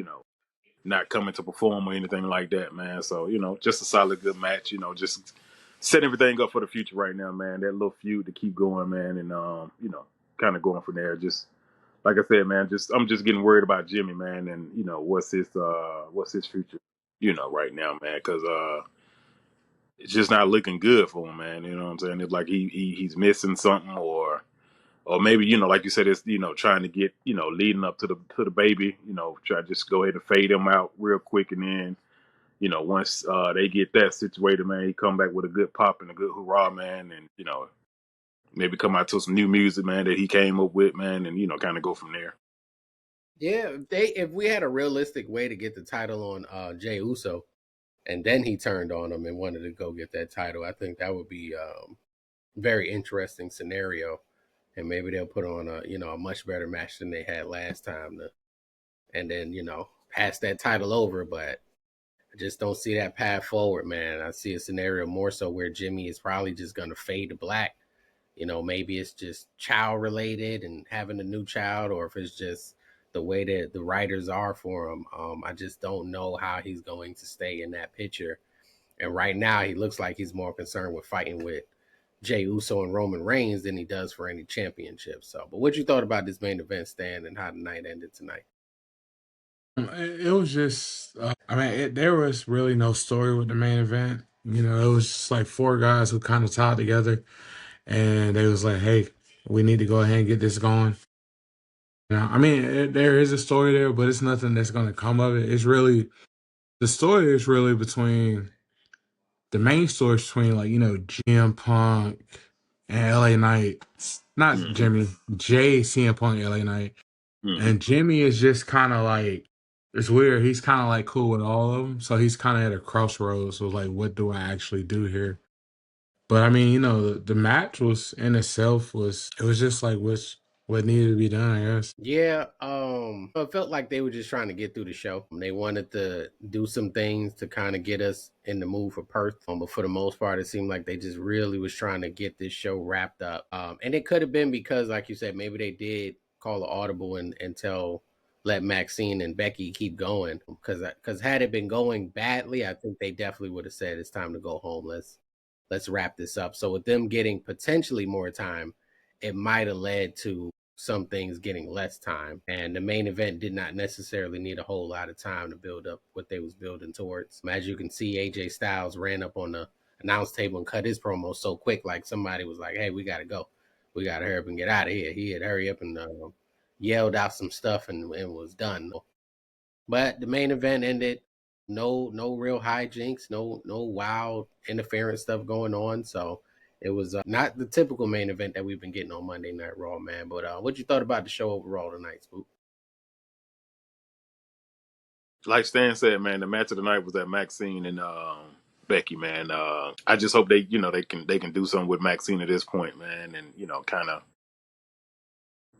not coming to perform or anything like that, man. So just a solid, good match. Just setting everything up for the future right now, man. That little feud to keep going, man, and kind of going from there. Just like I said, man, I'm just getting worried about Jimmy, man, and what's his future, right now, man, because it's just not looking good for him, man. You know what I'm saying? It's like he's missing something, or maybe like you said, it's trying to get leading up to the baby, try to just go ahead and fade him out real quick, and then once they get that situated, man, he come back with a good pop and a good hurrah, man, and maybe come out to some new music, man, that he came up with, man, and kind of go from there. Yeah, if we had a realistic way to get the title on Jey Uso, and then he turned on him and wanted to go get that title, I think that would be very interesting scenario, and maybe they'll put on a much better match than they had last time, and then pass that title over. But I just don't see that path forward, man. I see a scenario more so where Jimmy is probably just gonna fade to black. Maybe it's just child related and having a new child, or if it's just the way that the writers are for him. I just don't know how he's going to stay in that picture. And right now, he looks like he's more concerned with fighting with Jey Uso and Roman Reigns than he does for any championship. So, but what you thought about this main event, Stan, and how the night ended tonight? It was just, I mean, there was really no story with the main event. You know, it was just like four guys who kind of tied together, and they was like, "Hey, we need to go ahead and get this going." Now, I mean, there is a story there, but it's nothing that's going to come of it. It's really the story is really between the main story is between like GM Punk and LA Knight, not Mm-hmm. Jimmy, Jay, CM Punk, LA Knight. Mm-hmm. And Jimmy is just kind of like, it's weird. He's kind of like cool with all of them. So he's kind of at a crossroads. So like, what do I actually do here? But I mean, the match was in itself it was just like what needed to be done, I guess. Yeah, it felt like they were just trying to get through the show. They wanted to do some things to kind of get us in the mood for Perth. But for the most part, it seemed like they just really was trying to get this show wrapped up. And it could have been because, like you said, maybe they did call an audible and tell let Maxxine and Becky keep going. Because had it been going badly, I think they definitely would have said it's time to go home. Let's wrap this up. So with them getting potentially more time, it might have led to some things getting less time. And the main event did not necessarily need a whole lot of time to build up what they was building towards. As you can see, AJ Styles ran up on the announce table and cut his promo so quick, like somebody was like, "Hey, we gotta go. We gotta hurry up and get out of here." He had hurry up and yelled out some stuff and was done. But the main event ended. No real hijinks, no wild interference stuff going on. So it was not the typical main event that we've been getting on Monday Night Raw, man. But what you thought about the show overall tonight, Spook? Like Stan said, man, the match of the night was that Maxxine and Becky, man. I just hope they can do something with Maxxine at this point, man, and kind of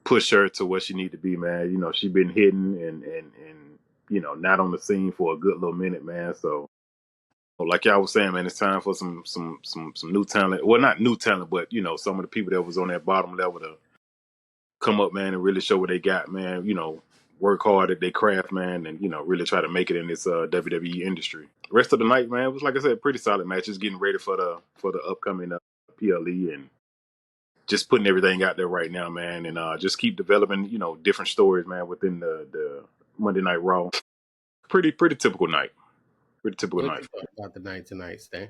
push her to what she need to be, man. She been hidden and not on the scene for a good little minute, man. So like y'all was saying, man, it's time for some new talent. Well, not new talent, but some of the people that was on that bottom level to come up, man, and really show what they got, man. Work hard at their craft, man, and really try to make it in this WWE industry. Rest of the night, man, it was like I said, pretty solid matches. Getting ready for the upcoming PLE and just putting everything out there right now, man, and just keep developing, different stories, man, within the Monday Night Raw. Pretty typical night. Pretty typical What night. you thought about the night tonight, Stan?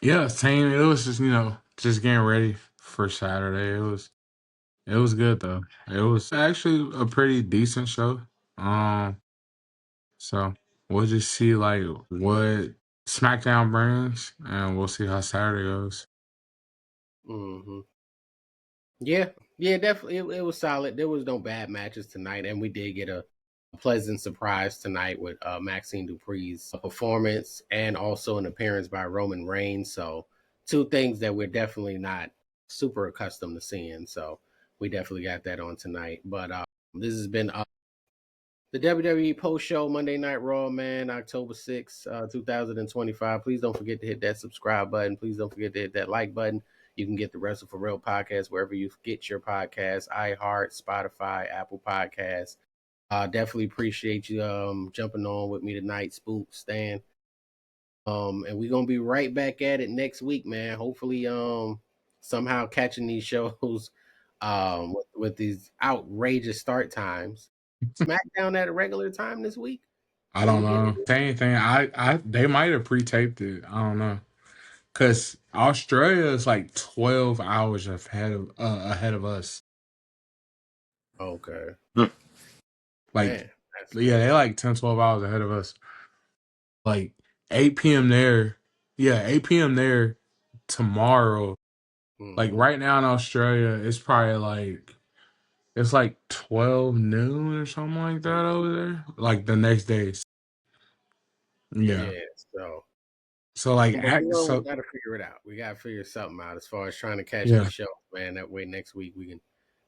Yeah, same. It was just just getting ready for Saturday. It was good though. It was actually a pretty decent show. Um, so we'll just see like what SmackDown brings, and we'll see how Saturday goes. Mm-hmm. Yeah, definitely. It was solid. There was no bad matches tonight, and we did get a pleasant surprise tonight with Maxxine Dupree's performance and also an appearance by Roman Reigns. So two things that we're definitely not super accustomed to seeing. So we definitely got that on tonight. But this has been the WWE post show Monday Night Raw, man, October 6th, 2025. Please don't forget to hit that subscribe button. Please don't forget to hit that like button. You can get the Wrestle for Real podcast wherever you get your podcasts, iHeart, Spotify, Apple Podcasts. Definitely appreciate you jumping on with me tonight, Spook, Stan. And we're gonna be right back at it next week, man. Hopefully, somehow catching these shows with these outrageous start times. SmackDown at a regular time this week. I Will don't we get know. it? Same thing. They might have pre-taped it. I don't know. Cause Australia is like 12 hours ahead of us. Okay, Hmm. Like, man, that's yeah, crazy. they're like 10, 12 hours ahead of us. Like 8 p.m. there. Yeah, 8 p.m. there tomorrow. Like Mm-hmm. right now in Australia, it's like 12 noon or something like that over there. Like the next day. Yeah. Yeah, so So like but we so gotta figure it out. We gotta figure something out as far as trying to catch yeah. these shows, man. That way next week we can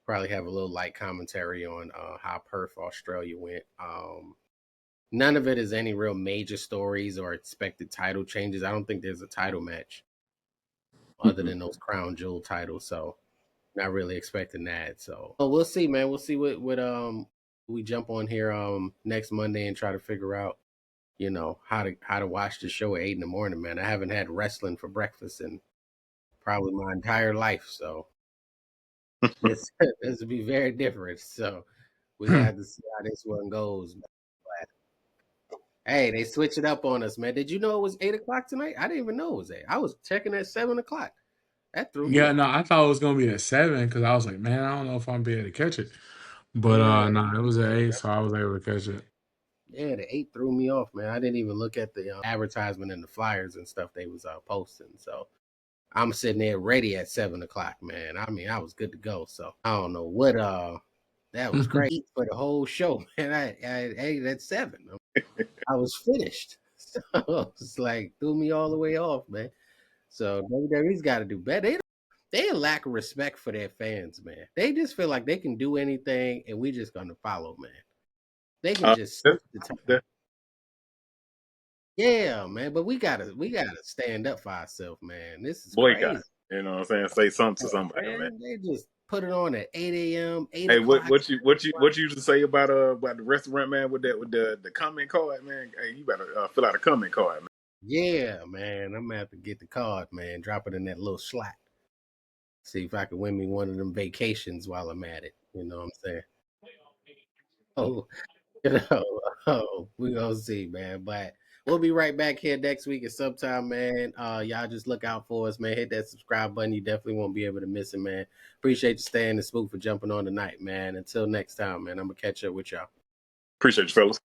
probably have a little light commentary on how Perth, Australia went. None of it is any real major stories or expected title changes. I don't think there's a title match other Mm-mm. than those crown jewel titles, so not really expecting that. So we'll see, man. We'll see what we jump on here next Monday and try to figure out, how to watch the show at 8 in the morning, man. I haven't had wrestling for breakfast in probably my entire life, so this this will be very different. So we got to see how this one goes. But hey, they switch it up on us, man. Did you know it was 8 o'clock tonight? I didn't even know it was 8. I was checking at 7 o'clock. That threw me Yeah, off. no, I thought it was gonna be at 7 because I was like, man, I don't know if I'm be able to catch it. But Yeah, no, it was at 8, so I was able to catch it. yeah, the 8 threw me off, man. I didn't even look at the advertisement and the flyers and stuff they was posting. So I'm sitting there ready at 7 o'clock, man. I mean, I was good to go. So I don't know what that was crazy for the whole show, man. I ate at 7. I was finished. So it's like threw me all the way off, man. So WWE's got to do better. They lack respect for their fans, man. They just feel like they can do anything, and we just gonna follow, man. They can just That, set the time. that Yeah, man. But we gotta stand up for ourselves, man. This is boycott. crazy. You know what I'm saying? Say something to somebody, man. Man, they just put it on at 8 a.m., 8 Hey, o'clock. what you used to say about the restaurant, man, with the comment card, man? Hey, you better fill out a comment card, man. Yeah, man. I'm gonna have to get the card, man. Drop it in that little slot. See if I can win me one of them vacations while I'm at it. You know what I'm saying? Oh, we gonna see, man. But we'll be right back here next week at sometime, man. Y'all just look out for us, man. Hit that subscribe button. You definitely won't be able to miss it, man. Appreciate you staying and Spook for jumping on tonight, man. Until next time, man. I'm gonna catch up with y'all. Appreciate you, fellas.